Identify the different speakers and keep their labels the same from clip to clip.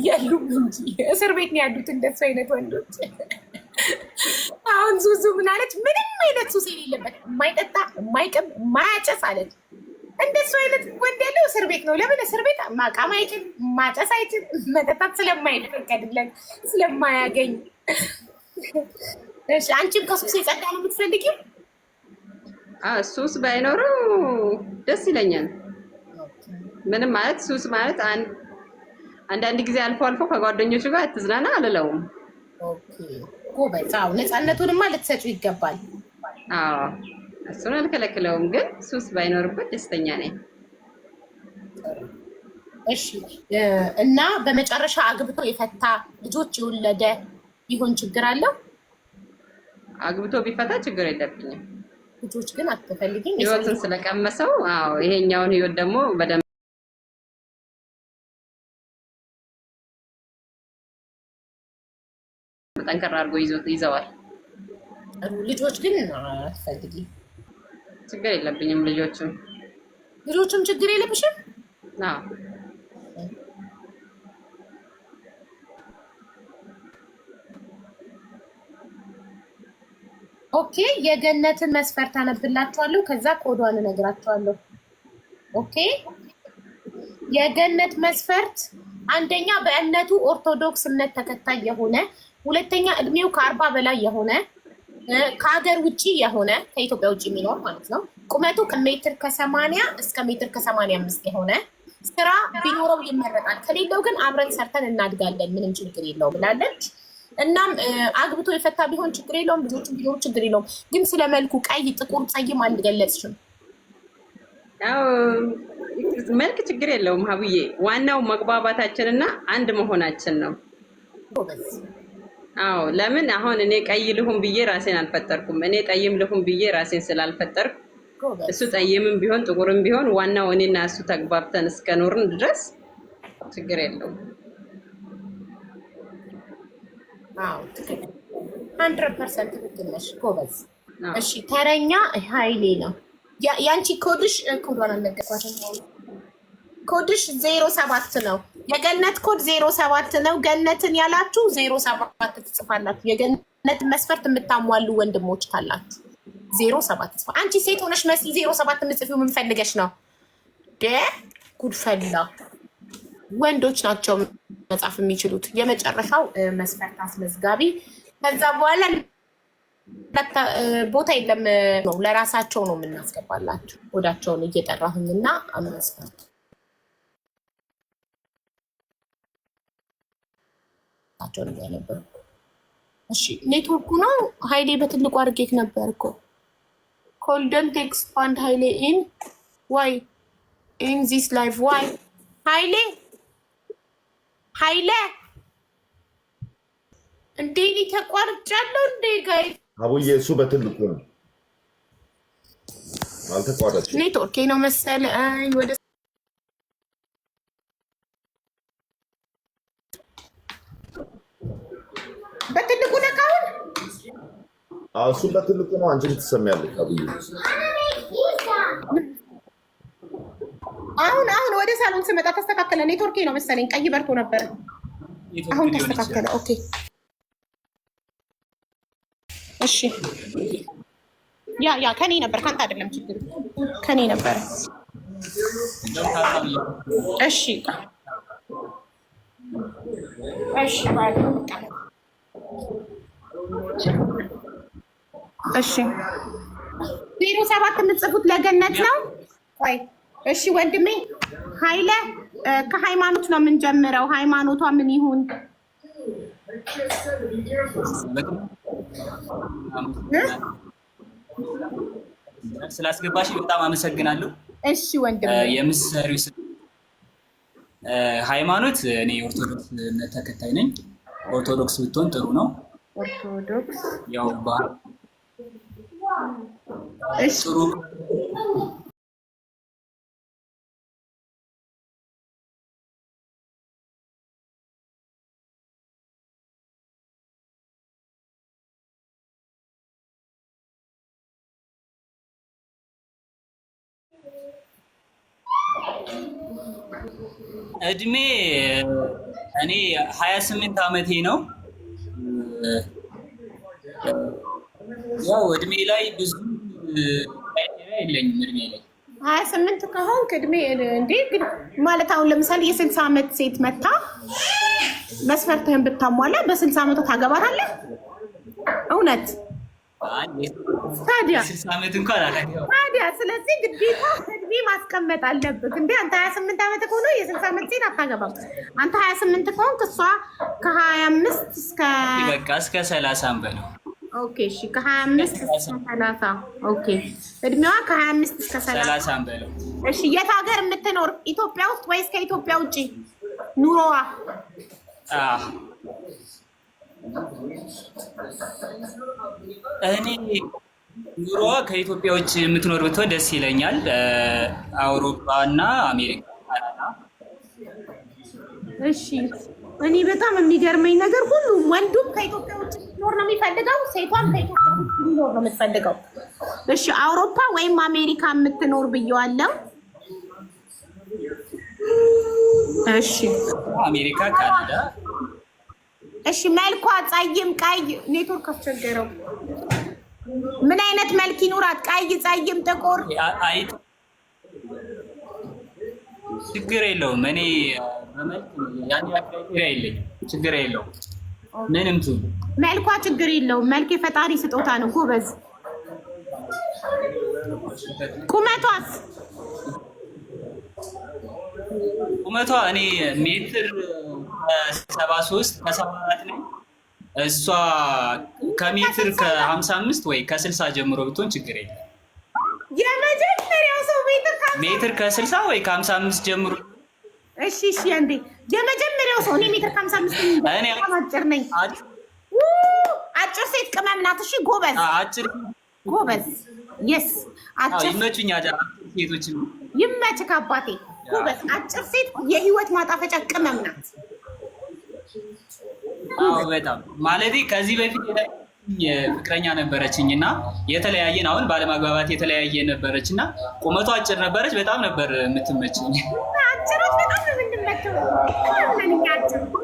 Speaker 1: የሉም እንጂ እስር ቤት ነው ያሉት እንደሱ አይነት ወንዶች። አሁን ዙዙ ምን አለች? ምንም አይነት ሱስ የሌለበት የማይጠጣ የማይቅም የማያጨስ አለች። እንደሱ አይነት ወንድ ያለው እስር ቤት ነው። ለምን እስር ቤት ማቃም አይችል፣ ማጨስ አይችል፣ መጠጣት ስለማይፈቀድለት ስለማያገኝ። እሺ አንቺም ከሱስ የጸዳ ነው የምትፈልጊው?
Speaker 2: ሱስ ባይኖረው ደስ ይለኛል። ምንም ማለት ሱስ ማለት አንዳንድ ጊዜ አልፎ አልፎ ከጓደኞቹ ጋር አትዝናና አልለውም።
Speaker 1: ኦኬ ጎበዝ። አዎ ነፃነቱንማ ልትሰጪው ይገባል።
Speaker 2: አዎ እሱን አልከለክለውም፣ ግን ሱስ ባይኖርበት ደስተኛ ነኝ።
Speaker 1: እሺ እና በመጨረሻ አግብቶ የፈታ ልጆች የወለደ ቢሆን ችግር አለው?
Speaker 2: አግብቶ ቢፈታ ችግር የለብኝም።
Speaker 1: ልጆች ግን አትፈልጊም?
Speaker 2: ህይወትን ስለቀመሰው። አዎ ይሄኛውን ህይወት ደግሞ በደንብ ጠንከር አድርጎ ይዘዋል።
Speaker 1: ልጆች ግን አትፈልጊም?
Speaker 2: ችግር የለብኝም። ልጆችም
Speaker 1: ችግር የለብሽም?
Speaker 2: አዎ
Speaker 1: ኦኬ። የገነትን መስፈርት አነብላችኋለሁ፣ ከዛ ኮዷን እነግራችኋለሁ። ኦኬ የገነት መስፈርት አንደኛ በእምነቱ ኦርቶዶክስ እምነት ተከታይ የሆነ፣ ሁለተኛ እድሜው ከ40 በላይ የሆነ፣ ከሀገር ውጭ የሆነ ከኢትዮጵያ ውጭ የሚኖር ማለት ነው። ቁመቱ ከሜትር ከ80 እስከ ሜትር ከ85 የሆነ፣ ስራ ቢኖረው ይመረጣል። ከሌለው ግን አብረን ሰርተን እናድጋለን፣ ምንም ችግር የለው ብላለች። እናም አግብቶ የፈታ ቢሆን ችግር የለውም፣ ልጆችም ቢኖሩ ችግር የለውም። ግን ስለ መልኩ ቀይ፣ ጥቁር፣ ፀይም አልገለጽሽም።
Speaker 2: መልክ ችግር የለውም ሀቡዬ፣ ዋናው መግባባታችንና አንድ መሆናችን ነው። አዎ ለምን አሁን እኔ ቀይ ልሁን ብዬ ራሴን አልፈጠርኩም። እኔ ጠይም ልሁን ብዬ ራሴን ስላልፈጠርኩ እሱ ጠይምም ቢሆን ጥቁርም ቢሆን ዋናው እኔና እሱ ተግባብተን እስከኖርን ድረስ ችግር የለውም።
Speaker 1: አዎ 100% ትክክል ነሽ ጎበዝ። እሺ ተረኛ ኃይሌ ነው። ያንቺ ኮድሽ ኮዷን አልነገርኳትም። ኮድሽ 07 ነው። የገነት ኮድ 07 ነው። ገነትን ያላችሁ 07 ትጽፋላችሁ። የገነት መስፈርት የምታሟሉ ወንድሞች ካላችሁ 07 ትጽፋ። አንቺ ሴት ሆነሽ መስል 07 የምጽፊው ምን ፈልገሽ ነው? ጉድፈላ ወንዶች ናቸው መጻፍ የሚችሉት። የመጨረሻው መስፈርት አስመዝጋቢ። ከዛ በኋላ ቦታ የለም ነው፣ ለራሳቸው ነው የምናስገባላቸው። ወዳቸውን እየጠራሁኝና መስፈርት ታቸውን እያነበሩ። እሺ ኔትወርኩ ነው ኃይሌ በትልቁ አድርጌክ ነበር እኮ። ኮልደንት ኤክስፓንድ ኃይሌ ኢን ዋይ ኢን ዚስ ላይፍ ዋይ ኃይሌ እንዴ ተቋርጫለሁ እንዴ ጋይ
Speaker 3: አቡዬ እሱ በትልቁ ነው አልተቋረጥሽም።
Speaker 1: ኔትወርኬ ነው መሰለኝ ወደ በትልቁ ነካውን።
Speaker 3: እሱ በትልቁ ነው። አንቺ ትሰሚያለሽ አቡዬ።
Speaker 1: አሁን ወደ ሳሎን ስመጣ ተስተካከለ። ኔትወርኬ ነው መሰለኝ ቀይ በርቶ ነበር። አሁን ተስተካከለ። ኦኬ እሺ ያ ከኔ ነበር፣ ካንተ አይደለም። ችግር ከኔ ነበር። እሺ እሺ 07 የምትጽፉት ለገነት ነው። ቆይ እሺ ወንድሜ ኃይለ ከሃይማኖት ነው የምንጀምረው። ሃይማኖቷ ምን ይሁን?
Speaker 4: ስላስገባሽ በጣም አመሰግናለሁ።
Speaker 1: እሺ ወንድሜ
Speaker 4: የምትሰሪው ሃይማኖት፣ እኔ ኦርቶዶክስ ተከታይ ነኝ። ኦርቶዶክስ ብትሆን ጥሩ ነው።
Speaker 1: ኦርቶዶክስ
Speaker 4: ያው
Speaker 1: እሺ
Speaker 4: ጥሩ እድሜ እኔ 28 ዓመቴ ነው። ያው እድሜ ላይ ብዙ የለኝም። እድሜ ላይ
Speaker 1: 28 ከሆንክ እድሜ እንዴ ማለት አሁን ለምሳሌ የ60 ዓመት ሴት መታ መስፈርትህን ብታሟላ በ60 ዓመቷ ታገባታለህ? እውነት ታዲያ
Speaker 4: 60 ዓመት እንኳን አላገባም።
Speaker 1: ታዲያ ስለዚህ ግዴታ እድሜ ማስቀመጥ አለበት እንዴ። አንተ 28 ዓመት ከሆነ የ60 ዓመት ሴት አታገባም። አንተ 28 ከሆንክ እሷ ከ25 እስከ
Speaker 4: በቃ እስከ 30 በለው።
Speaker 1: ኦኬ እሺ፣ ከ25 እስከ 30 ኦኬ። እድሜዋ ከ25 እስከ
Speaker 4: 30 በለው።
Speaker 1: እሺ፣ የት ሀገር የምትኖር? ኢትዮጵያ ውስጥ ወይስ ከኢትዮጵያ ውጪ ኑሮዋ?
Speaker 4: እኔ ኑሮዋ ከኢትዮጵያ ውጭ የምትኖር ብትሆን ደስ ይለኛል። አውሮፓ እና አሜሪካ፣ ካናዳ።
Speaker 1: እሺ፣ እኔ በጣም የሚገርመኝ ነገር ሁሉም ወንዱም ከኢትዮጵያ ውጭ ኖር ነው የሚፈልገው፣ ሴቷም ከኢትዮጵያ ውጭ ኖር ነው የምትፈልገው። እሺ፣ አውሮፓ ወይም አሜሪካ የምትኖር ብየዋለሁ። እሺ፣
Speaker 4: አሜሪካ፣ ካናዳ።
Speaker 1: እሺ፣ መልኳ ጸይም፣ ቀይ? ኔትወርክ አስቸገረው። ምን አይነት መልክ ይኑራት? ቀይ፣ ጸይም፣ ጥቁር?
Speaker 4: ችግር የለውም። እኔ በመልክ ያን ክራይቴሪያ የለኝም። ችግር የለውም። ምንም ትሁን
Speaker 1: መልኳ ችግር የለውም። መልክ የፈጣሪ ስጦታ ነው። ጎበዝ። ቁመቷስ?
Speaker 4: ቁመቷ እኔ ሜትር 73 ከ74 ነኝ። እሷ ከሜትር ከ55 ወይ ከ60 ጀምሮ ብትሆን ችግር የለም።
Speaker 1: የመጀመሪያው ሰው
Speaker 4: ሜትር ከ60 ወይ ከ55 ጀምሮ።
Speaker 1: እሺ እሺ፣ አንዴ የመጀመሪያው ሰው እኔ ሜትር ከ55 ነኝ። አጭር ነኝ። አጭር ሴት ቅመም ናት። እሺ ጎበዝ፣
Speaker 4: አጭር
Speaker 1: ጎበዝ። የስ አጭር
Speaker 4: ይመቹኛል። ሴቶች
Speaker 1: ይመችህ አባቴ። ጎበዝ። አጭር ሴት የህይወት ማጣፈጫ ቅመም ናት።
Speaker 4: አዎ በጣም ማለቴ ከዚህ በፊት ፍቅረኛ ነበረችኝ እና የተለያየን፣ አሁን ባለማግባባት የተለያየ ነበረች እና ቁመቷ አጭር ነበረች። በጣም ነበር የምትመችኝ።
Speaker 1: አጭሮች በጣም ነው የምንመቸው።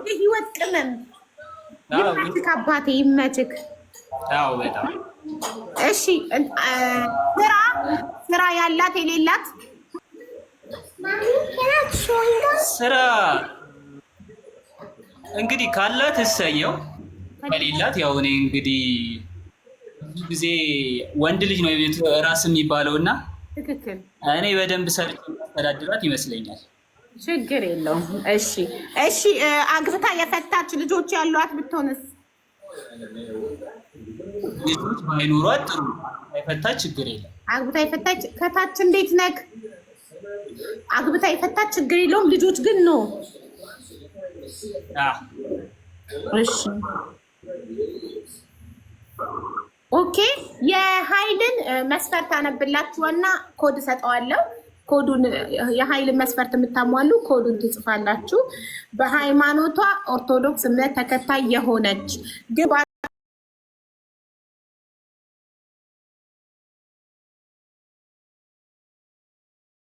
Speaker 1: የህይወት ቅመም። ይመችህ አባቴ፣ ይመችህ።
Speaker 4: አዎ በጣም
Speaker 1: እሺ። ስራ ያላት የሌላት?
Speaker 4: ስራ እንግዲህ ካላት እሰየው፣ ከሌላት ያው እኔ እንግዲህ ብዙ ጊዜ ወንድ ልጅ ነው የቤቱ ራስ የሚባለው እና
Speaker 1: ትክክል።
Speaker 4: እኔ በደንብ ሰርቼ ማስተዳድራት ይመስለኛል።
Speaker 1: ችግር የለውም። እሺ እሺ። አግብታ የፈታች ልጆች ያሏት ብትሆንስ?
Speaker 4: ልጆች ባይኖሯት ጥሩ፣ የፈታች ችግር የለም።
Speaker 1: አግብታ የፈታች ከታች እንዴት ነክ? አግብታ የፈታች ችግር የለውም። ልጆች ግን ነው። እሺ ኦኬ። የኃይልን መስፈርት አነብላችሁና ኮድ ሰጠዋለሁ። ኮዱን የኃይልን መስፈርት የምታሟሉ ኮዱን ትጽፋላችሁ። በሃይማኖቷ ኦርቶዶክስ እምነት ተከታይ የሆነች ግን